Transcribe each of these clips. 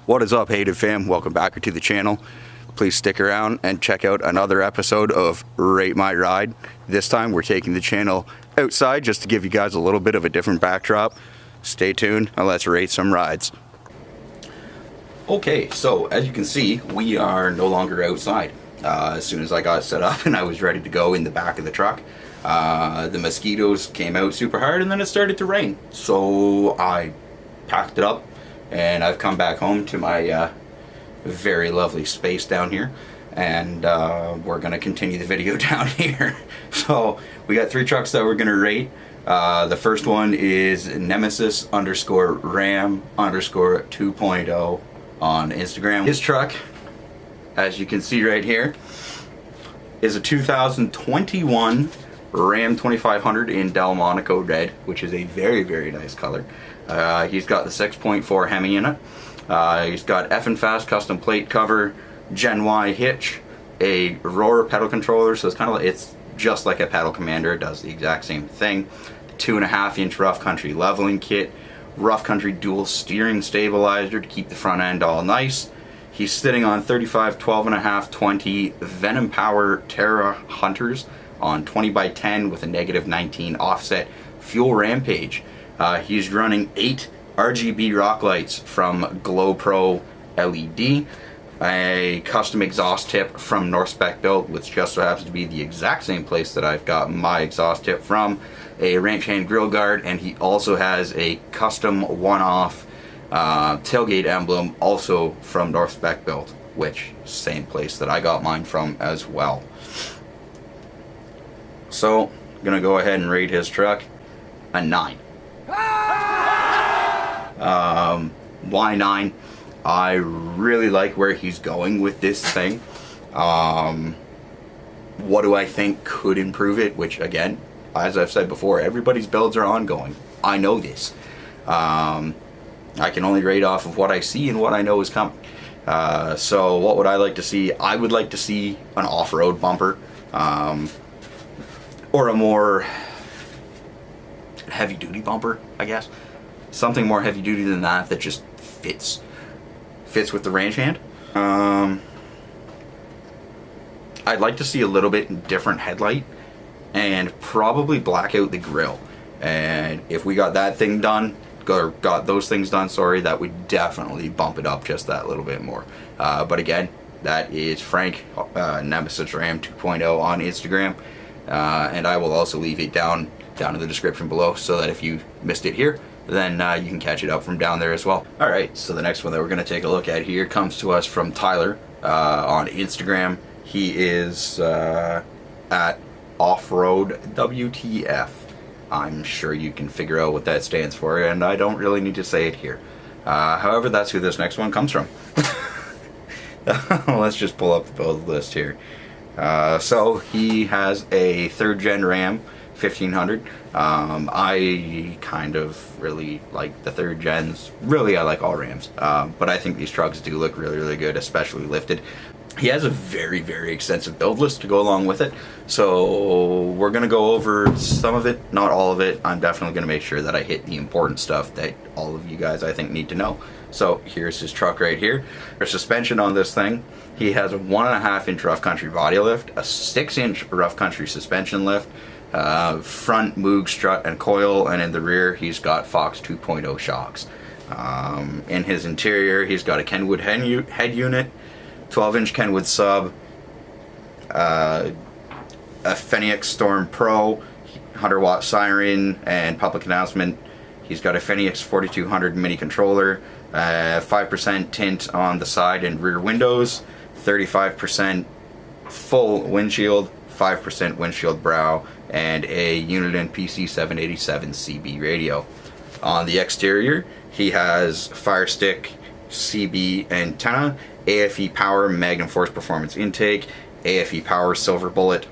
What is up, Hated fam? Welcome back to the channel. Please stick around and check out another episode of Rate My Ride. This time we're taking the channel outside just to give you guys a little bit of a different backdrop. Stay tuned and let's rate some rides. Okay, so as you can see, we are no longer outside. As soon as I got set up and I was ready to go in the back of the truck, the mosquitoes came out super hard and then it started to rain. So I packed it up and I've come back home to my very lovely space down here, and we're going to continue the video down here. So we got three trucks that we're going to rate. The first one is Nemesis _Ram _2.0 on Instagram. His truck, as you can see right here, is a 2021 Ram 2500 in Delmonico red, which is a very, very nice color. He's got the 6.4 Hemi in it. He's got F and Fast custom plate cover, Gen Y hitch, a Roar pedal controller, so it's kind of like, it's just like a pedal commander. It does the exact same thing. 2.5-inch rough country leveling kit, rough country dual steering stabilizer to keep the front end all nice. He's sitting on 35 12.5 20 Venom Power Terra Hunters on 20x10 with a -19 offset fuel Rampage. He's running 8 RGB rock lights from Glow Pro LED, a custom exhaust tip from North Spec Built, which just so happens to be the exact same place that I've got my exhaust tip from, a ranch hand grill guard, and he also has a custom one-off tailgate emblem also from North Spec Built, which same place that I got mine from as well. So I'm gonna go ahead and rate his truck a 9. Why 9? I really like where he's going with this thing. What do I think could improve it? Which, again, as I've said before, everybody's builds are ongoing. I know this. I can only rate off of what I see and what I know is coming. So what would I like to see? I would like to see an off-road bumper, or a more heavy-duty bumper, I guess. Something more heavy-duty than that just fits with the range hand. I'd like to see a little bit different headlight and probably black out the grill. And if we got that thing done, or got those things done, sorry, that would definitely bump it up just that little bit more. But again, that is Frank, Nemesis Ram 2.0 on Instagram. And I will also leave it down in the description below, so that if you missed it here, then you can catch it up from down there as well. Alright, so the next one that we're going to take a look at here comes to us from Tyler on Instagram. He is at Offroad WTF. I'm sure you can figure out what that stands for, and I don't really need to say it here. However, that's who this next one comes from. Let's just pull up the build list here. So he has a 3rd gen Ram 1500. I kind of really like the 3rd gens. Really, I like all Rams. But I think these trucks do look really, really good, especially lifted. He has a very, very extensive build list to go along with it. So we're going to go over some of it, not all of it. I'm definitely going to make sure that I hit the important stuff that all of you guys, I think, need to know. So here's his truck right here. There's suspension on this thing. He has a 1.5-inch rough country body lift, a 6-inch rough country suspension lift, front Moog strut and coil, and in the rear he's got Fox 2.0 shocks. In his interior he's got a Kenwood head unit, 12-inch Kenwood sub, a Fenix Storm Pro 100-watt siren and public announcement. He's got a Fenix 4200 mini controller, 5% tint on the side and rear windows, 35% full windshield, 5% windshield brow, and a Uniden PC787 CB radio. On the exterior, he has Firestick CB antenna, AFE Power Magnum Force Performance intake, AFE Power Silver Bullet,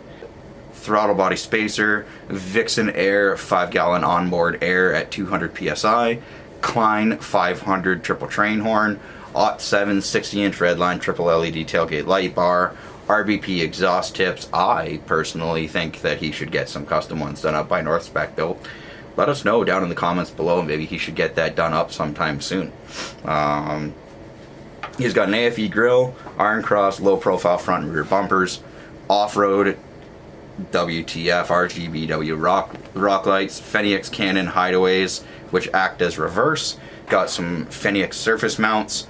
throttle body spacer, Vixen Air 5-gallon onboard air at 200 psi, Klein 500 triple train horn, OT7 60-inch redline triple LED tailgate light bar, RBP exhaust tips. I personally think that he should get some custom ones done up by North Spec Built. Let us know down in the comments below. Maybe he should get that done up sometime soon. He's got an AFE grille, iron cross, low profile front and rear bumpers, off-road WTF RGBW rock lights, Fenix Canon hideaways which act as reverse, got some Fenix surface mounts,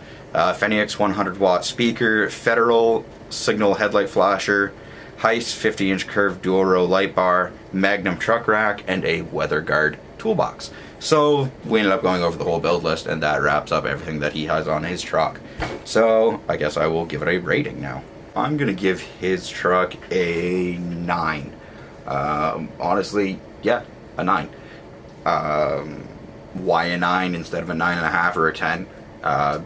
Fenix 100 watt speaker, Federal signal headlight flasher, Heiss 50-inch curved dual row light bar, Magnum truck rack, and a weather guard toolbox. So we ended up going over the whole build list, and that wraps up everything that he has on his truck. So I guess I will give it a rating now. I'm gonna give his truck a 9. Honestly, yeah, a 9. Why a 9 instead of a 9.5 or a 10?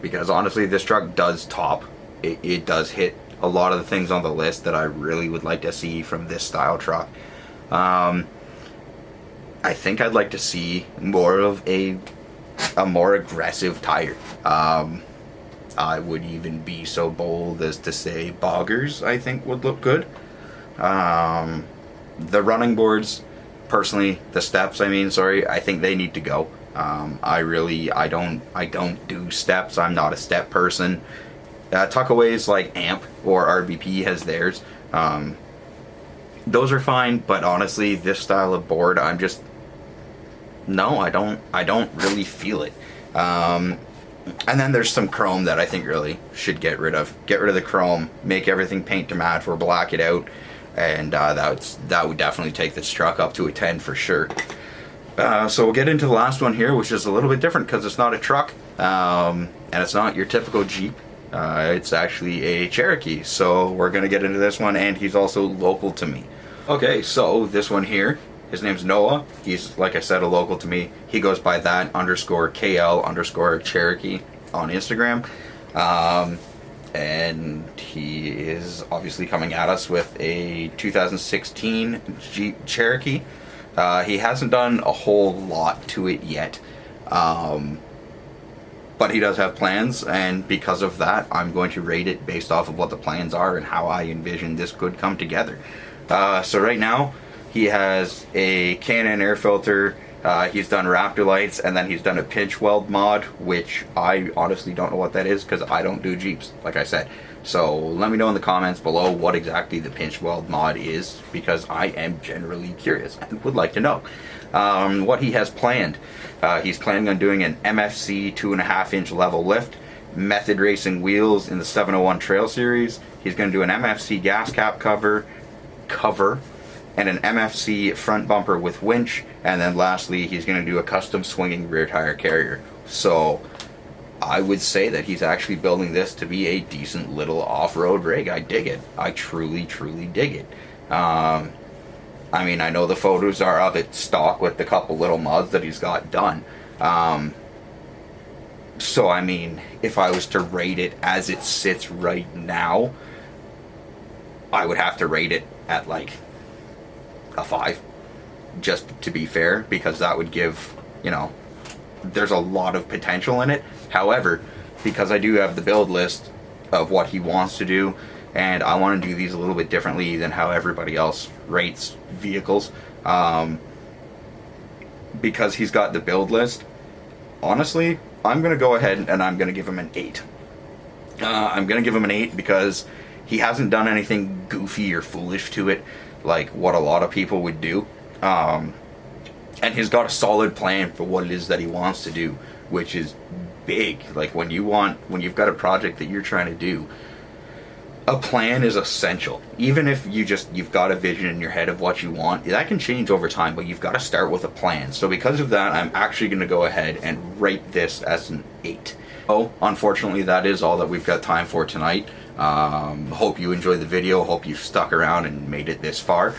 Because honestly, this truck does top. It does hit a lot of the things on the list that I really would like to see from this style truck. I think I'd like to see more of a more aggressive tire. I would even be so bold as to say boggers, I think, would look good. The running boards, personally, the steps, I think they need to go. I don't do steps. I'm not a step person. Tuckaways like AMP or RBP has theirs. Those are fine, but honestly, this style of board, I don't really feel it. And then there's some chrome that I think really should get rid of. Get rid of the chrome, make everything paint to match, or black it out, and that would definitely take this truck up to a 10 for sure. So we'll get into the last one here, which is a little bit different because it's not a truck, and it's not your typical Jeep. It's actually a Cherokee. So we're gonna get into this one, and he's also local to me. Okay, so this one here, his name's Noah. He's, like I said, a local to me. He goes by that_KL_Cherokee on Instagram. And he is obviously coming at us with a 2016 Jeep Cherokee. He hasn't done a whole lot to it yet. But he does have plans, and because of that, I'm going to rate it based off of what the plans are and how I envision this could come together. So right now, he has a Canon air filter, he's done Raptor lights, and then he's done a pinch weld mod, which I honestly don't know what that is because I don't do Jeeps, like I said. So let me know in the comments below what exactly the pinch weld mod is, because I am generally curious and would like to know. What he has planned. He's planning on doing an MFC 2.5-inch level lift, method racing wheels in the 701 Trail Series. He's going to do an MFC gas cap cover, and an MFC front bumper with winch, and then lastly he's going to do a custom swinging rear tire carrier. So I would say that he's actually building this to be a decent little off-road rig. I dig it. I truly dig it. I know the photos are of it stock with the couple little mods that he's got done. So if I was to rate it as it sits right now, I would have to rate it at like a 5, just to be fair, because that would give, there's a lot of potential in it. However, because I do have the build list of what he wants to do, and I want to do these a little bit differently than how everybody else rates vehicles, because he's got the build list, honestly, I'm going to go ahead and I'm going to give him an 8. I'm going to give him an 8 because he hasn't done anything goofy or foolish to it like what a lot of people would do. And he's got a solid plan for what it is that he wants to do, which is big. Like when you've got a project that you're trying to do, a plan is essential. Even if you've got a vision in your head of what you want, that can change over time, but you've got to start with a plan. So because of that, I'm actually going to go ahead and rate this as an 8. Oh, unfortunately, that is all that we've got time for tonight. Hope you enjoyed the video. Hope you stuck around and made it this far.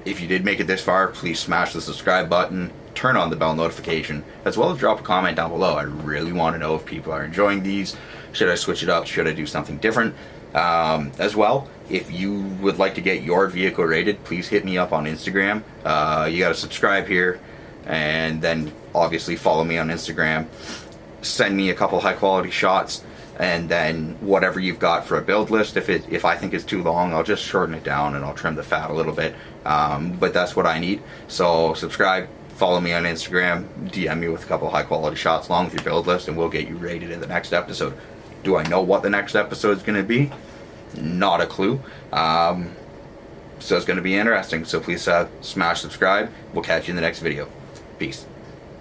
If you did make it this far, please smash the subscribe button, turn on the bell notification, as well as drop a comment down below. I really want to know if people are enjoying these. Should I switch it up? Should I do something different? As well, if you would like to get your vehicle rated, please hit me up on Instagram. You got to subscribe here, and then obviously follow me on Instagram. Send me a couple high quality shots, and then whatever you've got for a build list. If I think it's too long, I'll just shorten it down and I'll trim the fat a little bit. But that's what I need. So subscribe, follow me on Instagram, DM me with a couple high quality shots along with your build list, and we'll get you rated in the next episode. Do I know what the next episode is going to be? Not a clue. So it's going to be interesting. So please smash subscribe. We'll catch you in the next video. Peace.